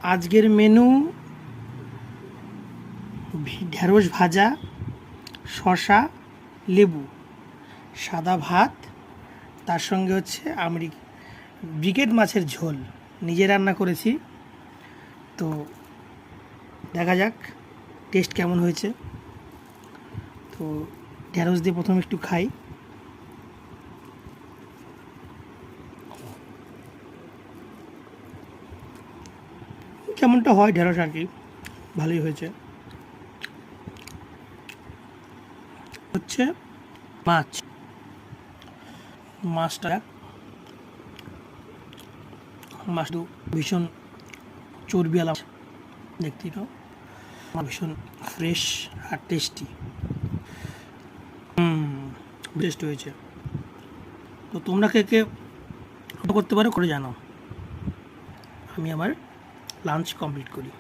আজকের মেনু ঢেঁড়স ভাজা, শসা, লেবু, সাদা ভাত, তার সঙ্গে হচ্ছে ব্রিগেড মাছের ঝোল নিজে রান্না করেছি। তো দেখা যাক টেস্ট কেমন হয়েছে। তো ঢেঁড়স দিয়ে প্রথমে একটু খাই। কেমনটা হয় ঢেঁড়স আর কি, ভালোই হয়েছে। হচ্ছে মাছটা তো ভীষণ চর্বিওয়ালা, দেখতেই পাও ভীষণ ফ্রেশ আর টেস্টি। টেস্ট হয়েছে। তো তোমরা কে কে করতে পারো করে জানাও। আমি আমার লাঞ্চ কমপ্লিট করি।